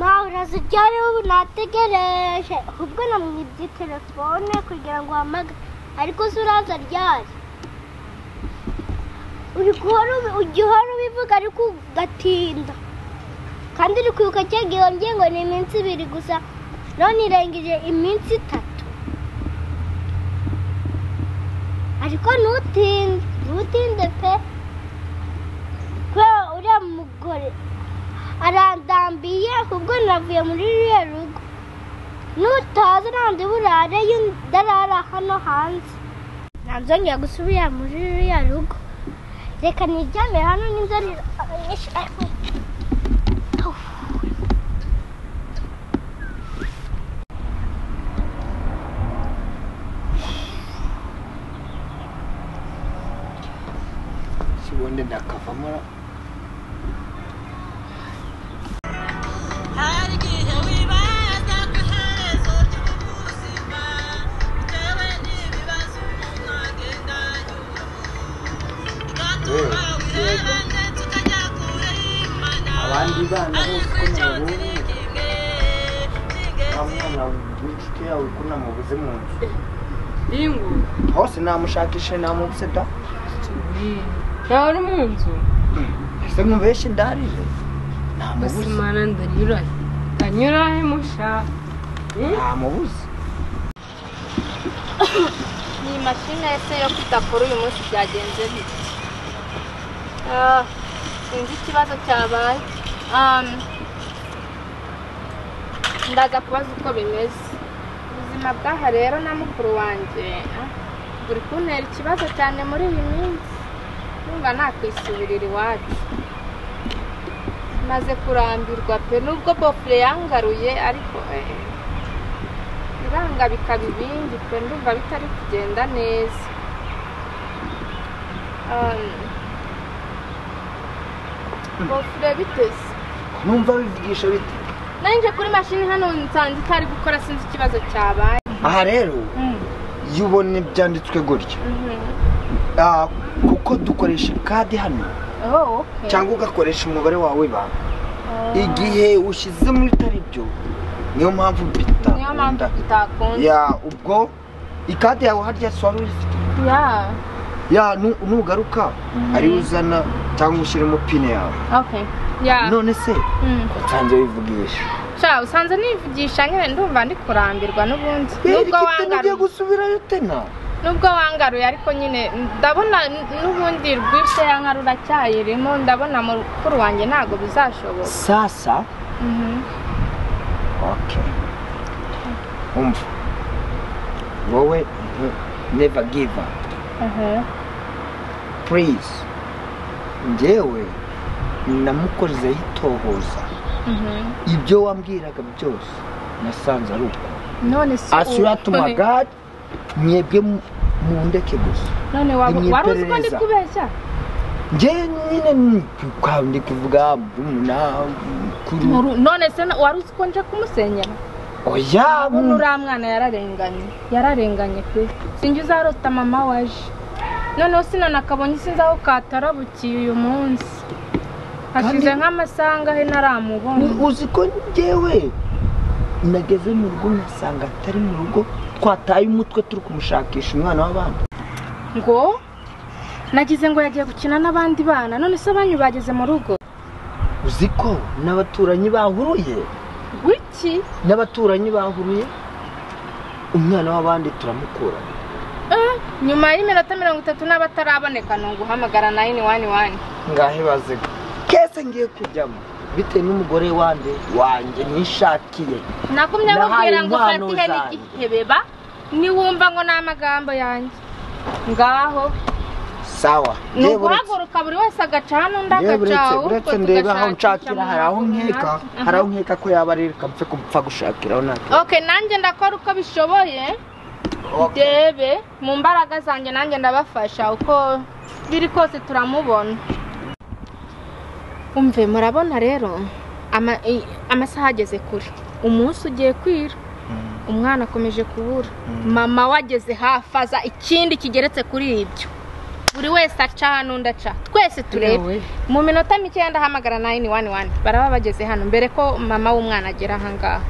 Maura zijyari ubu nategereje ubwo namwibye telefone kugira ngo hamagare ariko suraza ryari uri guhora ubivuga ariko ugatinda kandi uri kwibuka cyagiye wambwiye ngo ni iminsi 2 gusa none irengije iminsi 3 ariko ntutinde pe kubera uriya mugore arandambiye ubwo navuye muri ruriya rugo nutaza nandi burare ndarara hano hanze nzongera gusubira muri ruriya rugo reka niryame hano n'inzara sibonde ndakavamura abandi bana bose amwana w'iki yawe kuna mubuze mu nzu ingo hose namushakishe namubuze da nawe mu nzu ese nkubeshe ndarire namubuze basimana ndanyura he musha namubuze ni mashine ese yo kutakora uyu munsi byagenze bite sinzi ikibazo cyabaye ndaza kubaza uko bimeze ubuzima bw'aha rero na mukuru wanjye buri kuntera ikibazo cyane muri iyi minsi numva nakwisubirira iwacu maze kurambirwa pe nubwo bofure yangaruye ariko biranga bikaba ibindi pe ndumva bitari kugenda neza bofure biteze numva bivugisha bite nanjye kuri mashini hano nsanze itari gukora sinzi ikibazo cyabaye aha rero yubone byanditswe gutya kuko dukoresha kadi hano cyangwa ugakoresha umubare wawe banga igihe ushyize muri tari byo niyo mpamvu bitakunda ya ubwo ikadi yawe harya swari ufite ya nugaruka ari uzana cyangwa ushyiremo pine yawe none se usanze wivugisha sha usanze nivugisha nyine ndumva ndi kurambirwa n'ubundi nubwo wangaruye gusubirayo tena nubwo wangaruye ariko nyine ndabona n'ubundi rwise yangarura cyayirimo ndabona mukuru wanjye ntago bizashoboka sasa okay umva wowe never give up please njyewe namukozeho itohoza ibyo wambwiraga byose nasanze ari uko none se asura God mwebwe mundeke gusa none wari uzi ko ndi kubeshya njye nyine ndi kuvuga none se wari uzi ko nje kumusenyera oya uriya mwana yararenganye pe sinjye uzarota mama waje noneho sinanakabonye sinzi aho katarabukiye uyu munsi hashize nk'amasanga he naramubona uzi ko njyewe nageze mu rugo nasanga atari mu rugo twataye umutwe turi kumushakisha umwana w'abandi ngo nagize ngo yagiye gukina n'abandi bana none se abanyu bageze mu rugo uzi ko n'abaturanyi bahuruye wiki n'abaturanyi bahuruye umwana w'abandi turamukura nyuma y'iminota 30 n'abataraboneka no guhamagara 911 ngahe baze kese ngiye kujyamo bite n'umugore wanjye nishakiye nakumye mubwira ngo fatihe n'igihebeba niwumva ngo n'amagambo yanjye ngaho sawa nuguhaguruka buri wese agacana undi agacaho uretse ndeba aho nshakira hari aho nkeka ko yaba ari kapfe kupfa gushakiraho natwe nanjye ndakora uko bishoboye debe mu mbaraga zanjye nanjye ndabafasha uko biri kose turamubona umve murabona rero amasaha ageze kure umunsi ugiye kwira umwana akomeje kubura mama wageze hafi aza ikindi kigeretse kuri ibyo buri wese aca hano ndaca twese turebe mu minota mike ndahamagara 911 baraba bageze hano mbere ko mama w'umwana agera aha ngaha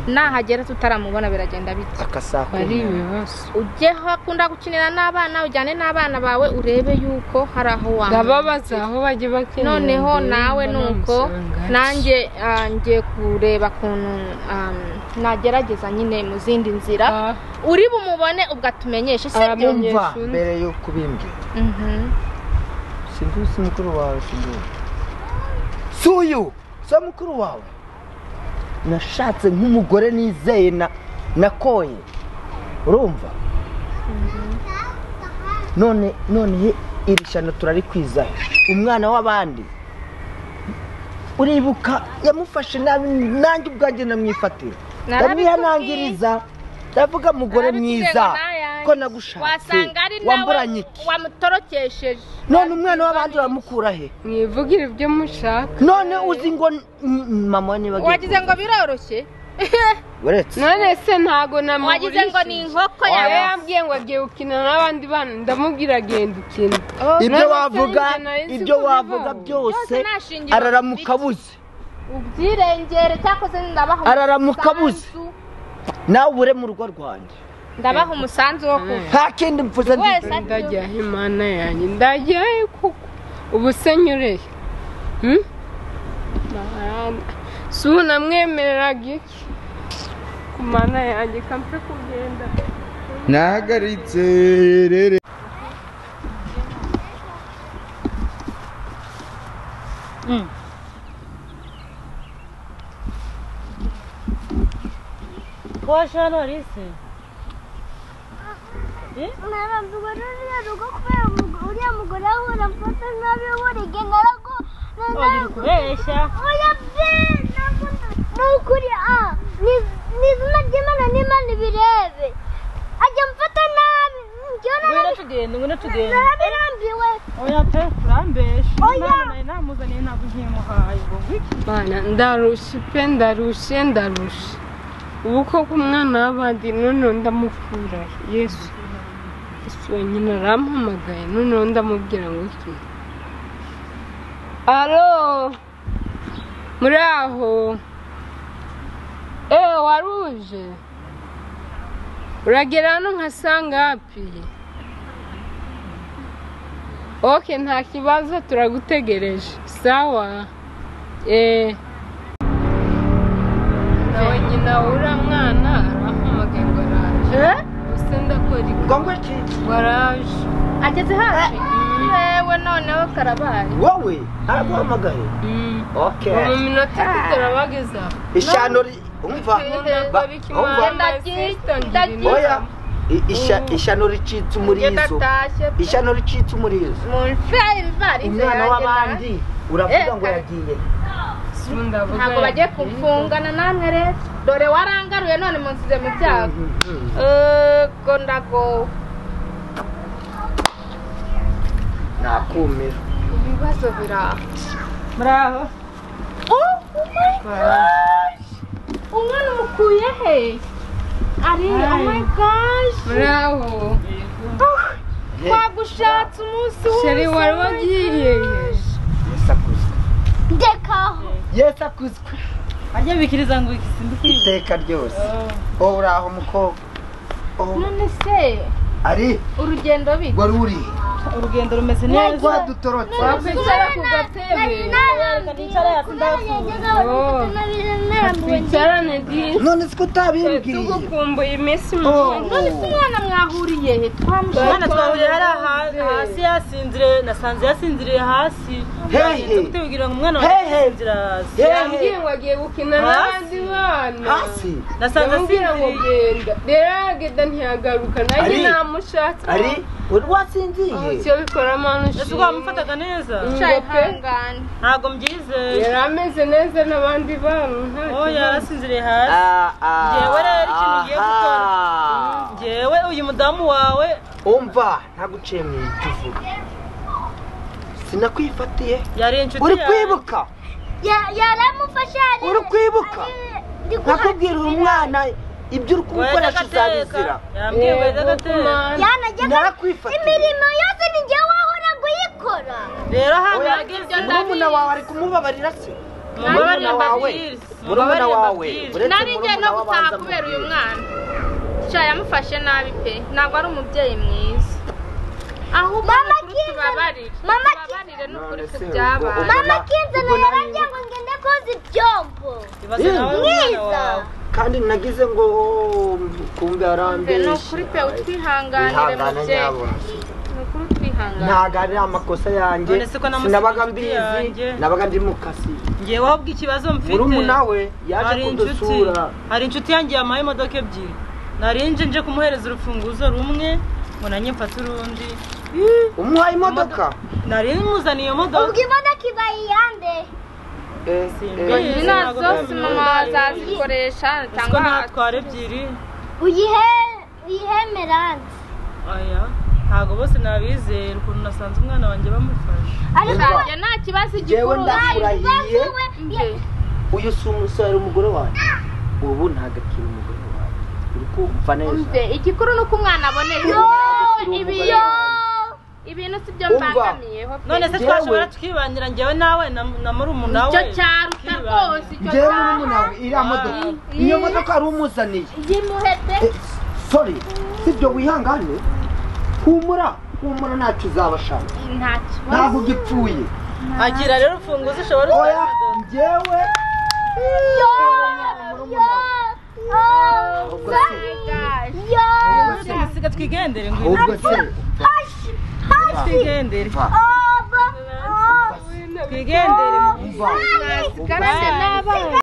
nahagera tutaramubona biragenda bite akasako ari ibibazo ujye hakunda gukinira n'abana ujyane n'abana bawe urebe yuko hari aho wanga ndababaza aho baje bakinira noneho nawe nuko nanjye ngiye kureba kuntu nagerageza nyine mu zindi nzira uri bumubone ubwatumenyeshe se byumva mbere yo kubimbye sindusi mukuru wawe suyu so mukuru wawe nashatse nk'umugore nizeye nakoye urumva none iri shano turari kwizaho umwana w'abandi uribuka yamufashe nabi nanjye ubwanjye namwifatira ndamwihanangiriza ndavuga mugore mwiza ko nagushatse wamburanye iki wamutorokesheje none umwana w'abandi uramukura he mwivugira ibyo mushaka none uzi ngo mama niba wagize ngo biroroshye none se ntago namugurishije wagize ngo ni inkoko yawe yambwiye ngo agiye gukina n'abandi bana ndamubwira agenda ukina ibyo wavuga byose araramuka abuze ubyirengere cyakoze ndabaho araramuka abuze nawe ure mu rugo rwanjye ndabaha umusanzu wo kuva nta kindi mvuze ndajyaho imana yanjye ndajyaho kuko ubu se nyureye si ubu namwemereraga iki ku mana yanjye kampe kugenda nahagaritse rere Washano rise narambiwe n'uriya rugo kubera uriya mugore ahora amfata nabi buri gihe narago uri kubeshya oya be nukuri n'izina ry'Imana n'Imana ibirebe ajya amfata nabi ngwino tugende narabirambiwe oya pe urambesha Imana nayo namuzaniye ntabwo nkimuhaye ngo wiki bana ndarushe pe ndarushe ubu koko umwana w'abandi noneho ndamukura yesu wenyine arampamagaye noneho ndamubwira ngo iki alo muri aho waruje uragera hano nkasanga hapi oke nta kibazo turagutegereje sawa nawe nyina uriya mwana arampamagaye ngo araje gusa ndakora iki waraje ageze hafi yewe noneho karabaye wowe araguhamagaye mu minota itatu turabageza ishano umva oya ishano ricitse umurizo umwana w'abandi uravuga ngo yagiye ntabwo bagiye kumfungana namwe rero dore warangaruye none munsize mu byago ko ndago nakumira ibibazo biraho muraho umwana umukuye he ari oh my gosh muraho twagushatse umunsi wose sheri wari wagiye ndekaho Yesu akuzwe ajya bikiriza ngo ikisimbi iteka ryose uraho mukobwa none se ari urugendo bite wari uri urugendo rumeze neza wadutorotse wakwicara ku gatebe nicara twicarane byiza none siko utabimbwiye tugukumbuye iminsi myinshi none se umwana mwahuriye he mwana twahuriye hari hasi yasinzire nasanze yasinziriye hasi tubwira ngo umwana yasinzira hasi yambwiye ngo agiye gukina n'abandi bana hasi nasanze yambwira ngo genda rero agenda ntiyagaruka nanjye namushatse ari uri wasinziye icyo bikora manu ese wamufataga neza ihangane ntabwo mbyizeye yari ameze neza n'abandi bana yarasinziriye hasi ngewe rero ikintu ugiye gukora ngewe uyu mudamu wawe umva ntaguciye mu ituvuga sinakwifatiye yari inshuti uri kwibuka yaramufashe uri kwibuka nakubwira umwana ibyo uri kumukoresha uzabizira yambwiye ngo agateka narakwifatiye imirimo yose ni njye wahora ndabikora rero hano yageze murumuna wawe ari kumubabarira se murumuna wawe nari ngiye no gutaha kubera uyu mwana cyo yamufashe nabi pe ntabwo ari umubyeyi mwiza ahubwo tubabarire n'ukuri ku byabaye mama kinzanira nanjye ngo ngende koza ibyombo mwiza kandi nagize ngo kumbe arambeshye ni ukuri pe utwihanganire mubyeyi ni ukuri utwihanganire ntabwo ari amakosa yanjye sinabaga mbizi nabaga ndi mu kazi ngewe ahubwo ikibazo mfite murumuna we yaje kudusura hari inshuti yanjye yamaye imodoka ebyiri narinje nje kumuhereza urufunguzo rumwe ngo nanjye mfate urundi umuhaye imodoka nari muzaniye imodoka ubwo imodoka ibaye iyande nazo mama azazikoresha cyangwa natwara ebyiri uyihemeranze aya ntabwo bose nabizera ukuntu nasanze umwana wanjye bamufashe ariko nta kibazo igikuru ndakurahiye uyu si umusore umugore wanjye ubu ntabwo akiri umugore wanjye uri kumva neza igikuru ni uko umwana aboneye ibintu si byo mbangamiyeho none se twashobora tukibangira njyewe nawe na murumuna we icyo cyaruta rwose njyewe murumuna we iriya modoka iyo modoka ari umuzaniye sorry sibyo wihangane humura ntacyo uzabashaka ntabwo ugipfuye agira rero ufunguzo ushobora oya njyewe siga twigendere ngo ubwo se twigendere umva